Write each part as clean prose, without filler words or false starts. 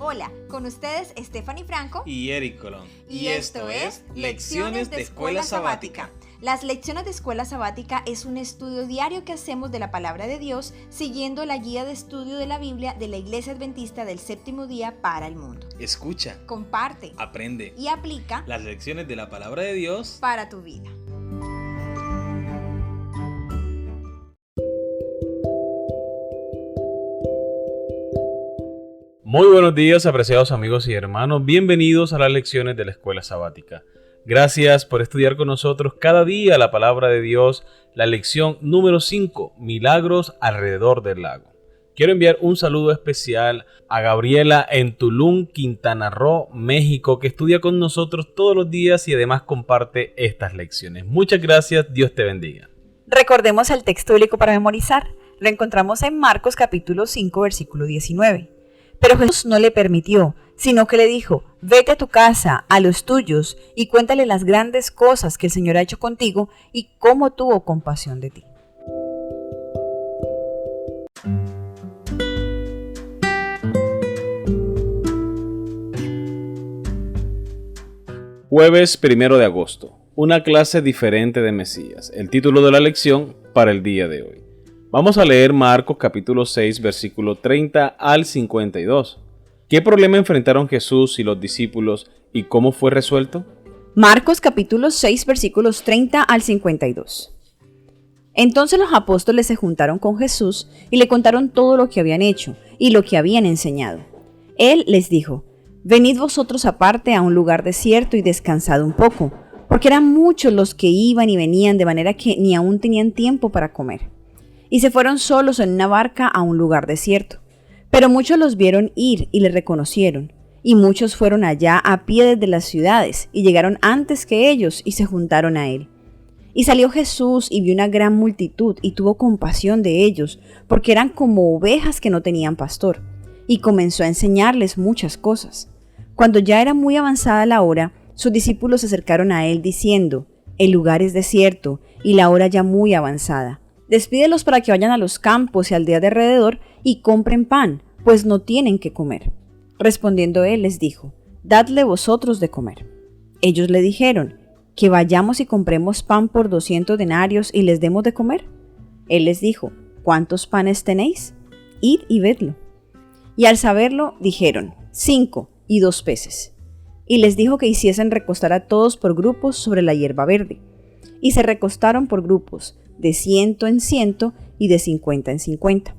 Hola, con ustedes Stephanie Franco y Eric Colón. Y esto es Lecciones de Escuela Sabática. Las lecciones de Escuela Sabática es un estudio diario que hacemos de la Palabra de Dios siguiendo la guía de estudio de la Biblia de la Iglesia Adventista del Séptimo Día para el Mundo. Escucha, comparte, aprende y aplica las lecciones de la Palabra de Dios para tu vida. Muy buenos días, apreciados amigos y hermanos. Bienvenidos a las lecciones de la Escuela Sabática. Gracias por estudiar con nosotros cada día la Palabra de Dios, la lección número 5, Milagros alrededor del lago. Quiero enviar un saludo especial a Gabriela en Tulum, Quintana Roo, México, que estudia con nosotros todos los días y además comparte estas lecciones. Muchas gracias, Dios te bendiga. Recordemos el texto bíblico para memorizar. Lo encontramos en Marcos capítulo 5, versículo 19. Pero Jesús no le permitió, sino que le dijo: vete a tu casa, a los tuyos, y cuéntale las grandes cosas que el Señor ha hecho contigo y cómo tuvo compasión de ti. Jueves 1 de agosto, una clase diferente de Mesías. El título de la lección para el día de hoy. Vamos a leer Marcos capítulo 6, versículo 30 al 52. ¿Qué problema enfrentaron Jesús y los discípulos y cómo fue resuelto? Marcos capítulo 6, versículos 30 al 52. Entonces los apóstoles se juntaron con Jesús y le contaron todo lo que habían hecho y lo que habían enseñado. Él les dijo: venid vosotros aparte a un lugar desierto y descansad un poco, porque eran muchos los que iban y venían, de manera que ni aún tenían tiempo para comer. Y se fueron solos en una barca a un lugar desierto. Pero muchos los vieron ir y le reconocieron, y muchos fueron allá a pie desde las ciudades, y llegaron antes que ellos y se juntaron a él. Y salió Jesús y vio una gran multitud, y tuvo compasión de ellos, porque eran como ovejas que no tenían pastor, y comenzó a enseñarles muchas cosas. Cuando ya era muy avanzada la hora, sus discípulos se acercaron a él diciendo: el lugar es desierto, y la hora ya muy avanzada. Despídelos para que vayan a los campos y aldeas de alrededor y compren pan, pues no tienen que comer. Respondiendo él les dijo: dadle vosotros de comer. Ellos le dijeron: que vayamos y compremos pan por 200 denarios y les demos de comer. Él les dijo: ¿cuántos panes tenéis? Id y vedlo. Y al saberlo dijeron: 5 y 2 peces. Y les dijo que hiciesen recostar a todos por grupos sobre la hierba verde. Y se recostaron por grupos, de 100 en 100 y de 50 en 50.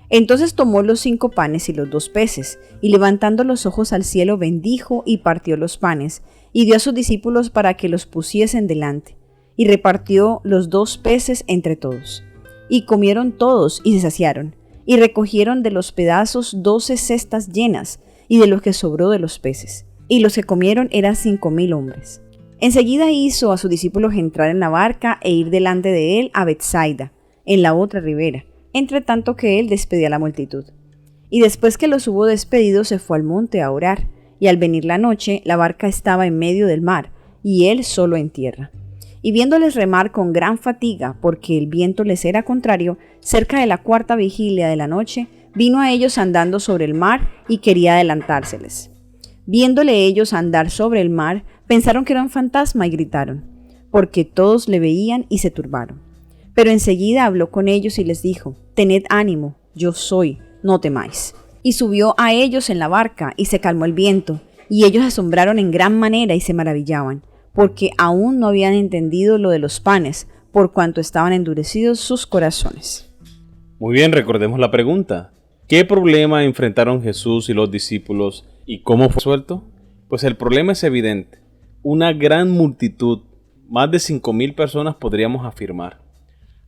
Entonces tomó los 5 panes y los 2 peces, y levantando los ojos al cielo bendijo y partió los panes, y dio a sus discípulos para que los pusiesen delante, y repartió los 2 peces entre todos. Y comieron todos y se saciaron, y recogieron de los pedazos 12 cestas llenas, y de lo que sobró de los peces, y los que comieron eran 5,000 hombres. Enseguida hizo a sus discípulos entrar en la barca e ir delante de él a Betsaida, en la otra ribera, entre tanto que él despedía a la multitud. Y después que los hubo despedido, se fue al monte a orar, y al venir la noche, la barca estaba en medio del mar, y él solo en tierra. Y viéndoles remar con gran fatiga, porque el viento les era contrario, cerca de la 4ª vigilia de la noche, vino a ellos andando sobre el mar y quería adelantárseles. Viéndole ellos andar sobre el mar, pensaron que era un fantasma y gritaron, porque todos le veían y se turbaron. Pero enseguida habló con ellos y les dijo: tened ánimo, yo soy, no temáis. Y subió a ellos en la barca y se calmó el viento, y ellos asombraron en gran manera y se maravillaban, porque aún no habían entendido lo de los panes, por cuanto estaban endurecidos sus corazones. Muy bien, recordemos la pregunta. ¿Qué problema enfrentaron Jesús y los discípulos y cómo fue resuelto? Pues el problema es evidente. Una gran multitud, más de 5,000 personas podríamos afirmar.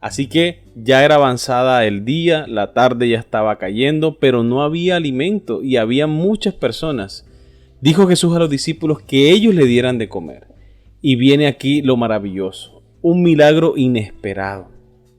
Así que ya era avanzada el día, la tarde ya estaba cayendo, pero no había alimento y había muchas personas. Dijo Jesús a los discípulos que ellos le dieran de comer. Y viene aquí lo maravilloso, un milagro inesperado.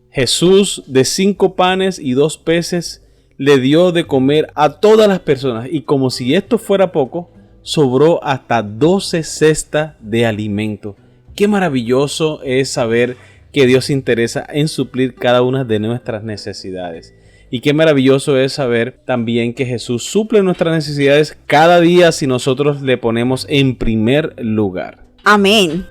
Jesús, de 5 panes y 2 peces, le dio de comer a todas las personas, y como si esto fuera poco, sobró hasta 12 cestas de alimento. Qué maravilloso es saber que Dios se interesa en suplir cada una de nuestras necesidades. Y qué maravilloso es saber también que Jesús suple nuestras necesidades cada día si nosotros le ponemos en primer lugar. Amén.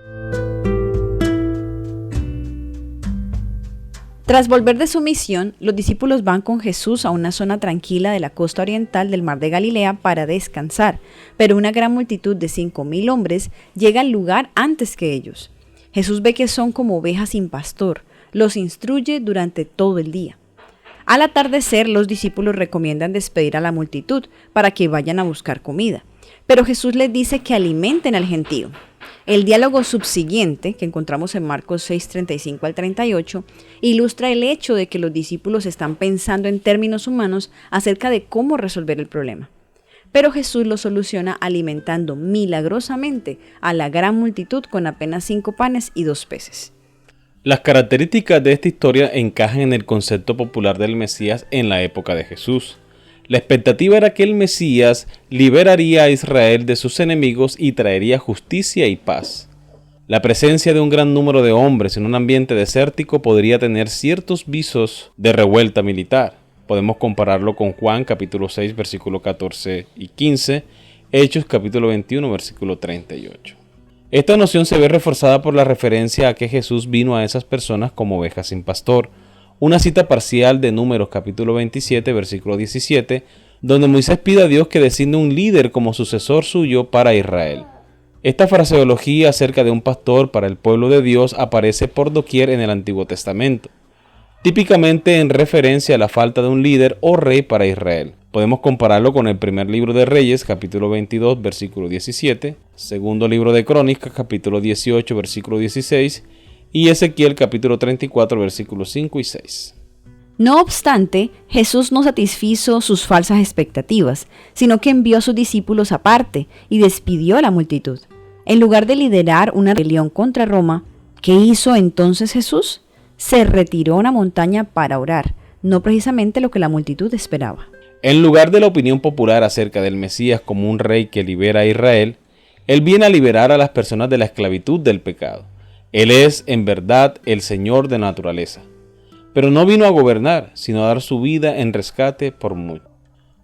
Tras volver de su misión, los discípulos van con Jesús a una zona tranquila de la costa oriental del mar de Galilea para descansar, pero una gran multitud de 5,000 hombres llega al lugar antes que ellos. Jesús ve que son como ovejas sin pastor, los instruye durante todo el día. Al atardecer, los discípulos recomiendan despedir a la multitud para que vayan a buscar comida, pero Jesús les dice que alimenten al gentío. El diálogo subsiguiente, que encontramos en Marcos 6:35 al 38, ilustra el hecho de que los discípulos están pensando en términos humanos acerca de cómo resolver el problema. Pero Jesús lo soluciona alimentando milagrosamente a la gran multitud con apenas 5 panes y 2 peces. Las características de esta historia encajan en el concepto popular del Mesías en la época de Jesús. La expectativa era que el Mesías liberaría a Israel de sus enemigos y traería justicia y paz. La presencia de un gran número de hombres en un ambiente desértico podría tener ciertos visos de revuelta militar. Podemos compararlo con Juan capítulo 6 versículo 14 y 15, Hechos capítulo 21 versículo 38. Esta noción se ve reforzada por la referencia a que Jesús vino a esas personas como ovejas sin pastor. Una cita parcial de Números capítulo 27, versículo 17, donde Moisés pide a Dios que designe un líder como sucesor suyo para Israel. Esta fraseología acerca de un pastor para el pueblo de Dios aparece por doquier en el Antiguo Testamento, típicamente en referencia a la falta de un líder o rey para Israel. Podemos compararlo con el primer libro de Reyes, capítulo 22, versículo 17, segundo libro de Crónicas, capítulo 18, versículo 16, y Ezequiel capítulo 34 versículos 5 y 6. No obstante, Jesús no satisfizo sus falsas expectativas, sino que envió a sus discípulos aparte y despidió a la multitud. En lugar de liderar una rebelión contra Roma, ¿qué hizo entonces Jesús? Se retiró a una montaña para orar, no precisamente lo que la multitud esperaba. En lugar de la opinión popular acerca del Mesías como un rey que libera a Israel, él viene a liberar a las personas de la esclavitud del pecado. Él es, en verdad, el Señor de la naturaleza. Pero no vino a gobernar, sino a dar su vida en rescate por muchos.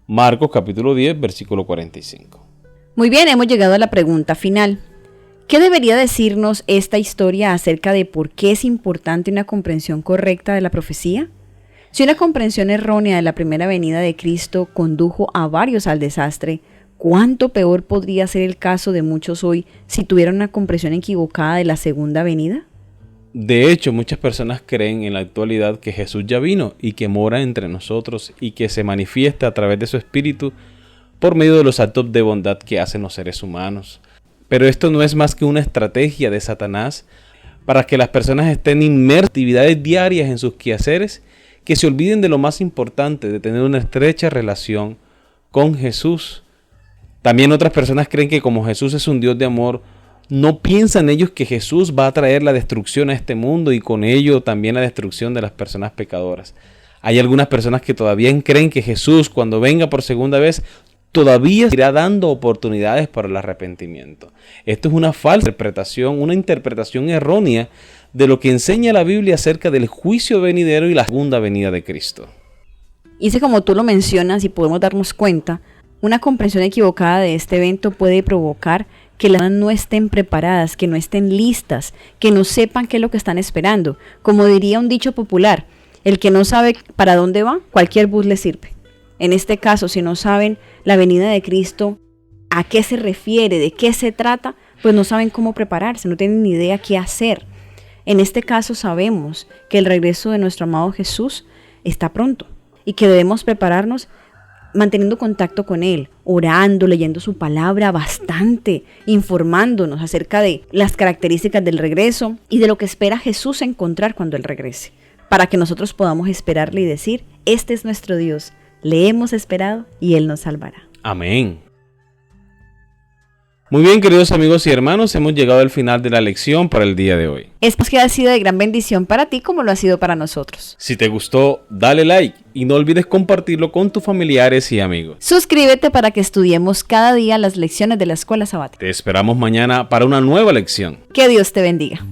Marcos capítulo 10, versículo 45. Muy bien, hemos llegado a la pregunta final. ¿Qué debería decirnos esta historia acerca de por qué es importante una comprensión correcta de la profecía? Si una comprensión errónea de la primera venida de Cristo condujo a varios al desastre, ¿cuánto peor podría ser el caso de muchos hoy si tuvieran una comprensión equivocada de la segunda venida? De hecho, muchas personas creen en la actualidad que Jesús ya vino y que mora entre nosotros y que se manifiesta a través de su espíritu por medio de los actos de bondad que hacen los seres humanos. Pero esto no es más que una estrategia de Satanás para que las personas estén inmersas en actividades diarias en sus quehaceres, que se olviden de lo más importante, de tener una estrecha relación con Jesús. También otras personas creen que como Jesús es un Dios de amor, no piensan ellos que Jesús va a traer la destrucción a este mundo y con ello también la destrucción de las personas pecadoras. Hay algunas personas que todavía creen que Jesús, cuando venga por segunda vez, todavía irá dando oportunidades para el arrepentimiento. Esto es una falsa interpretación, una interpretación errónea de lo que enseña la Biblia acerca del juicio venidero y la segunda venida de Cristo. Y es como tú lo mencionas y podemos darnos cuenta, una comprensión equivocada de este evento puede provocar que las personas no estén preparadas, que no estén listas, que no sepan qué es lo que están esperando. Como diría un dicho popular, el que no sabe para dónde va, cualquier bus le sirve. En este caso, si no saben la venida de Cristo, a qué se refiere, de qué se trata, pues no saben cómo prepararse, no tienen ni idea qué hacer. En este caso sabemos que el regreso de nuestro amado Jesús está pronto y que debemos prepararnos manteniendo contacto con Él, orando, leyendo su palabra bastante, informándonos acerca de las características del regreso y de lo que espera Jesús encontrar cuando Él regrese, para que nosotros podamos esperarle y decir, este es nuestro Dios, le hemos esperado y Él nos salvará. Amén. Muy bien, queridos amigos y hermanos, hemos llegado al final de la lección para el día de hoy. Espero que haya sido de gran bendición para ti como lo ha sido para nosotros. Si te gustó, dale like y no olvides compartirlo con tus familiares y amigos. Suscríbete para que estudiemos cada día las lecciones de la Escuela Sabática. Te esperamos mañana para una nueva lección. Que Dios te bendiga.